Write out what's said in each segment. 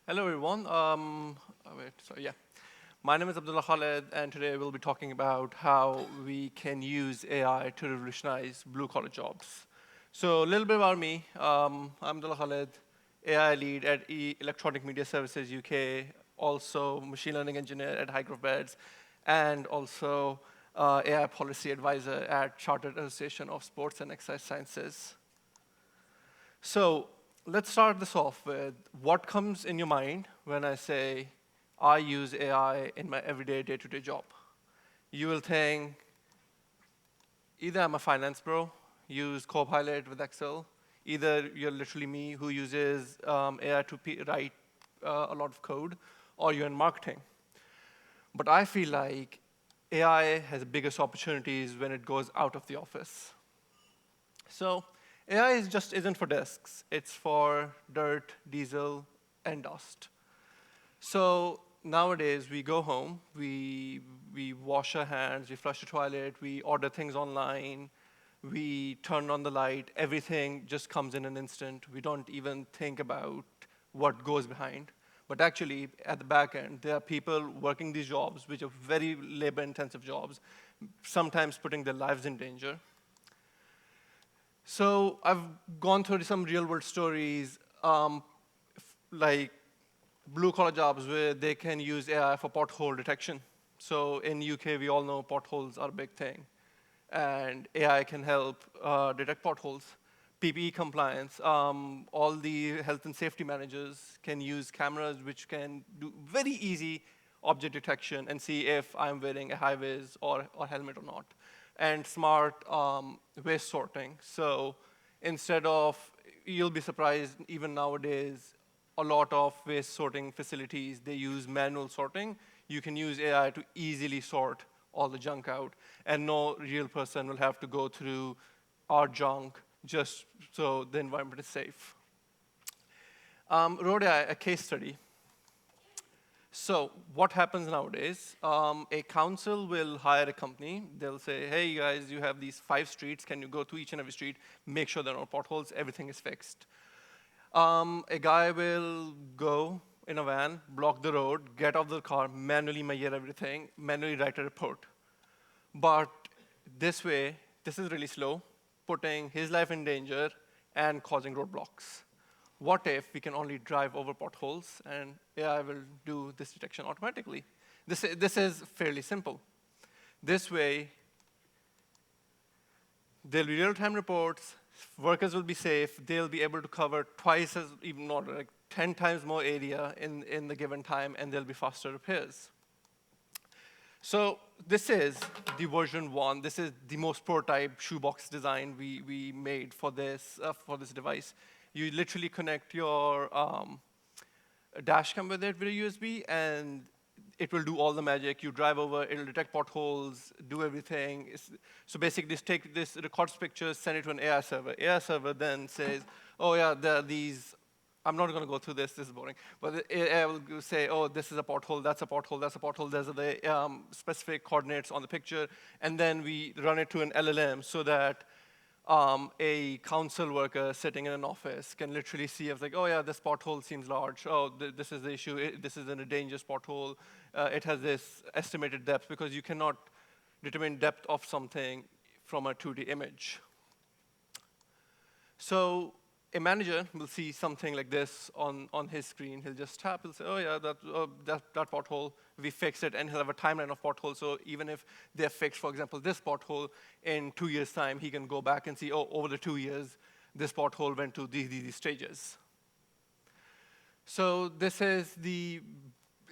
Hello, everyone. My name is Abdullah Khalid, and today we'll be talking about how we can use AI to revolutionize blue-collar jobs. So, a little bit about me. I'm Abdullah Khalid, AI lead at Electronic Media Services UK, also machine learning engineer at High Growth Beds, and also AI policy advisor at Chartered Association of Sports and Exercise Sciences. So let's start this off with what comes in your mind when I say I use AI in my everyday day-to-day job. You will think either I'm a finance bro, use Copilot with Excel, either you're literally me who uses AI to write a lot of code, or you're in marketing. But I feel like AI has biggest opportunities when it goes out of the office. So AI just isn't for desks. It's for dirt, diesel, and dust. So nowadays, we go home, we wash our hands, we flush the toilet, we order things online, we turn on the light, everything just comes in an instant. We don't even think about what goes behind. But actually, at the back end, there are people working these jobs, which are very labor-intensive jobs, sometimes putting their lives in danger. So I've gone through some real-world stories, like blue-collar jobs where they can use AI for pothole detection. So in UK, we all know potholes are a big thing, and AI can help detect potholes. PPE compliance, all the health and safety managers can use cameras which can do very easy object detection and see if I'm wearing a high-vis or helmet or not. And smart waste sorting. So instead of, you'll be surprised, even nowadays, a lot of waste sorting facilities, they use manual sorting. You can use AI to easily sort all the junk out, and no real person will have to go through our junk just so the environment is safe. Wrote a case study. So what happens nowadays, a council will hire a company. They'll say, hey, you guys, you have these 5 streets. Can you go to each and every street, make sure there are no potholes, everything is fixed. A guy will go in a van, block the road, get off the car, manually measure everything, manually write a report. But this way, this is really slow, putting his life in danger and causing roadblocks. What if we can only drive over potholes and AI will do this detection automatically? This is fairly simple. This way, there'll be real-time reports, workers will be safe, they'll be able to cover twice as, even not like 10 times more area in the given time, and there'll be faster repairs. So this is the version 1. This is the most prototype shoebox design we made for this device. You literally connect your dash cam with it with a USB, and it will do all the magic. You drive over, it'll detect potholes, do everything. So basically, just take this, records pictures, send it to an AI server. AI server then says, oh yeah, there are these. I'm not going to go through this is boring. But the AI will say, oh, this is a pothole, that's a pothole, that's a pothole. There's the specific coordinates on the picture. And then we run it to an LLM so that a council worker sitting in an office can literally see, I was like, oh yeah, this pothole seems large. Oh, this is the issue. This is in a dangerous pothole. It has this estimated depth, because you cannot determine depth of something from a 2D image. So a manager will see something like this on his screen. He'll just tap, he'll say, oh yeah, that pothole, we fixed it, and he'll have a timeline of potholes. So even if they're fixed, for example, this pothole, in 2 years' time, he can go back and see, oh, over the 2 years, this pothole went to these stages. So this is the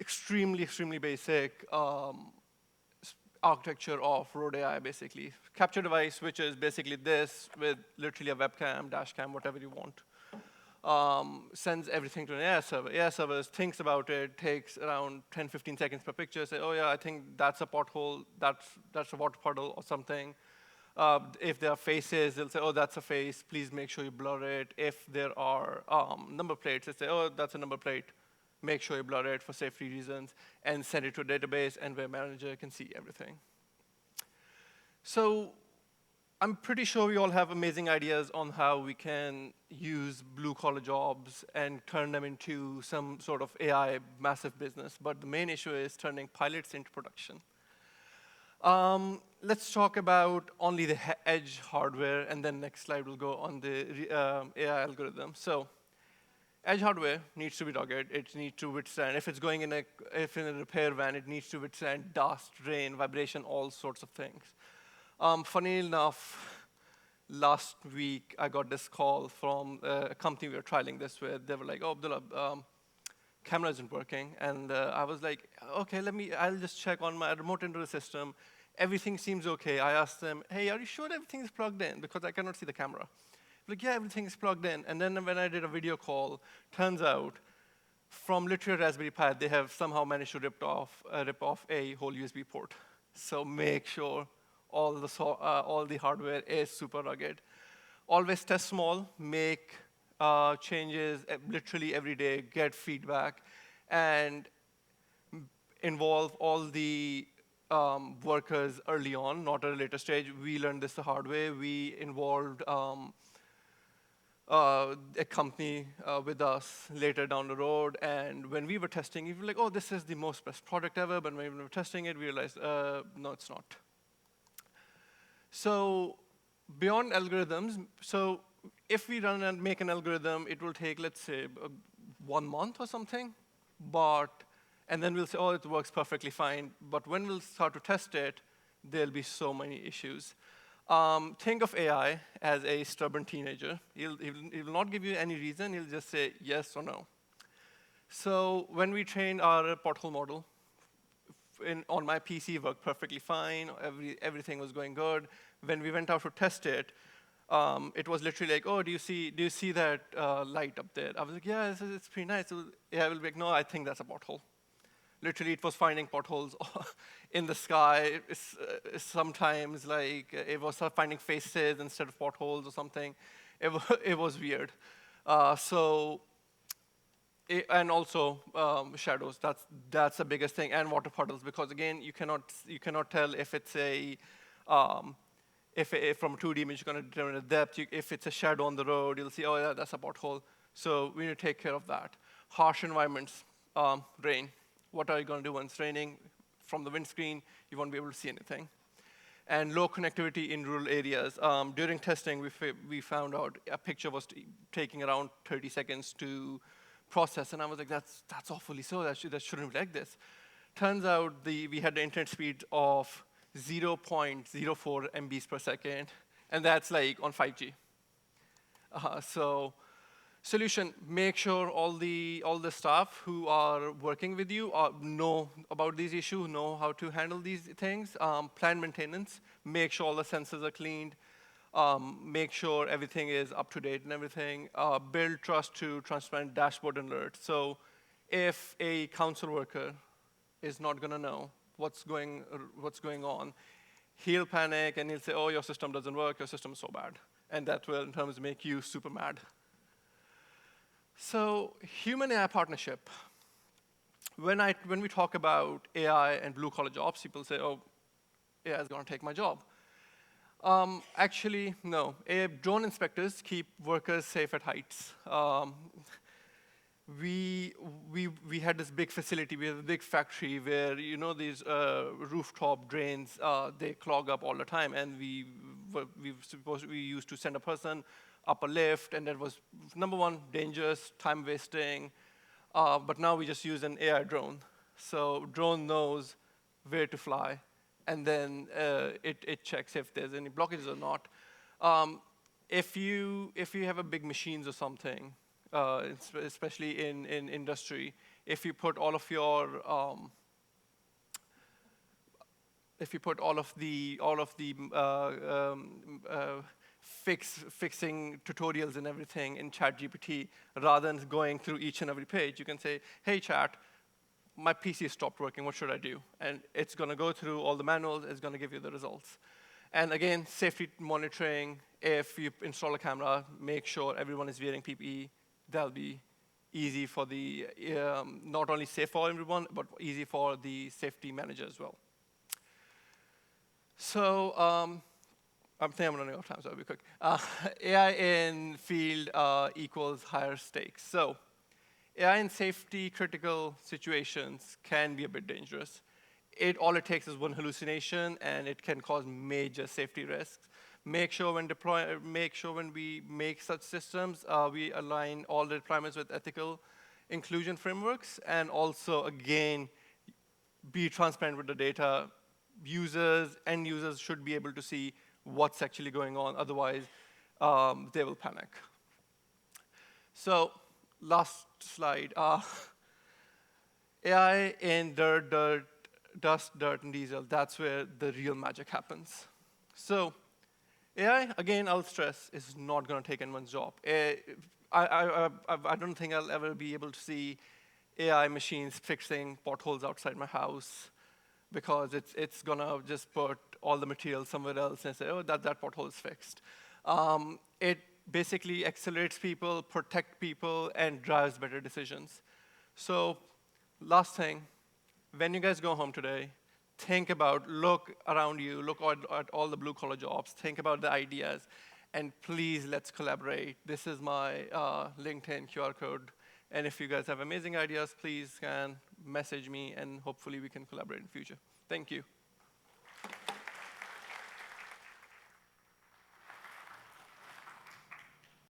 extremely basic architecture of Road AI, basically. Capture device, which is basically this with literally a webcam, dash cam, whatever you want. Sends everything to an AI server. AI server thinks about it, takes around 10, 15 seconds per picture, say, oh yeah, I think that's a pothole, that's a water puddle or something. If there are faces, they'll say, oh, that's a face, please make sure you blur it. If there are number plates, they'll say, oh, that's a number plate. Make sure you blur it for safety reasons, and send it to a database, and where manager can see everything. So I'm pretty sure we all have amazing ideas on how we can use blue-collar jobs and turn them into some sort of AI massive business. But the main issue is turning pilots into production. Let's talk about only the edge hardware, and then next slide will go on the AI algorithm. So edge hardware needs to be rugged. It needs to withstand. If it's going in a repair van, it needs to withstand dust, rain, vibration, all sorts of things. Funny enough, last week I got this call from a company we were trialing this with. They were like, "Oh, Abdullah, camera isn't working," and I was like, "Okay, I'll just check on my remote into the system. Everything seems okay." I asked them, "Hey, are you sure everything is plugged in? Because I cannot see the camera." Like, "Yeah, everything is plugged in." And then when I did a video call, turns out from literally Raspberry Pi, they have somehow managed to rip off a whole USB port. So make sure all the hardware is super rugged. Always test small, make changes literally every day, get feedback, and involve all the workers early on, not at a later stage. We learned this the hard way. We involved a company with us later down the road, and when we were testing, we were like, "Oh, this is the most best product ever," but when we were testing it, we realized, no, it's not. So beyond algorithms, so if we run and make an algorithm, it will take, let's say, 1 month or something, and then we'll say, "Oh, it works perfectly fine." But when we'll start to test it, there'll be so many issues. Think of AI as a stubborn teenager. He'll not give you any reason. He'll just say yes or no. So when we trained our pothole model, on my PC, it worked perfectly fine. Everything was going good. When we went out to test it, it was literally like, "Oh, do you see that light up there?" I was like, "Yeah, it's pretty nice." AI will be like, "No, I think that's a pothole." Literally, it was finding potholes in the sky. Sometimes, like, it was finding faces instead of potholes or something. It was weird. And also shadows. That's the biggest thing, and water puddles, because again, you cannot tell if it's if from a 2D image you're going to determine the depth. If it's a shadow on the road, you'll see, "Oh yeah, that's a pothole." So we need to take care of that. Harsh environments, rain. What are you going to do when it's raining? From the windscreen, you won't be able to see anything. And low connectivity in rural areas. During testing, we found out a picture was taking around 30 seconds to process, and I was like, that's awfully slow. That shouldn't be like this. Turns out we had the internet speed of 0.04 MBs per second, and that's like on 5G. So solution, make sure all the staff who are working with you know about these issues, know how to handle these things. Plan maintenance, make sure all the sensors are cleaned. Make sure everything is up to date and everything. Build trust to transparent dashboard alerts. So if a council worker is not going to know what's going on, he'll panic and he'll say, "Oh, your system doesn't work, your system is so bad." And that will, in terms, make you super mad. So human-AI partnership. When we talk about AI and blue-collar jobs, people say, "Oh, AI is going to take my job." Actually, no. Drone inspectors keep workers safe at heights. We had this big facility, we have a big factory where, these rooftop drains, they clog up all the time, and we used to send a person up a lift, and that was, number one, dangerous, time wasting, but now we just use an AI drone. So drone knows where to fly, and then it checks if there's any blockages or not. If you have a big machines or something, especially in industry, if you put all of your fixing tutorials and everything in ChatGPT, rather than going through each and every page, you can say, "Hey, Chat, my PC stopped working, what should I do?" And it's going to go through all the manuals, it's going to give you the results. And again, safety monitoring, if you install a camera, make sure everyone is wearing PPE. That'll be easy for the, not only safe for everyone, but easy for the safety manager as well. So I'm saying I'm running out of time, so I'll be quick. AI in field equals higher stakes. So AI in safety critical situations can be a bit dangerous. All it takes is one hallucination, and it can cause major safety risks. Make sure when we make such systems, we align all the deployments with ethical inclusion frameworks, and also again be transparent with the data. End users should be able to see what's actually going on. Otherwise, they will panic. So last slide. AI in dust, dirt, and diesel, that's where the real magic happens. So AI, again, I'll stress, is not going to take anyone's job. I don't think I'll ever be able to see AI machines fixing potholes outside my house, because it's going to just put all the material somewhere else and say, oh, that pothole is fixed. It basically accelerates people, protects people, and drives better decisions. So last thing, when you guys go home today, look around you, look at all the blue-collar jobs, think about the ideas, and please, let's collaborate. This is my LinkedIn QR code. And if you guys have amazing ideas, please can message me, and hopefully we can collaborate in the future. Thank you.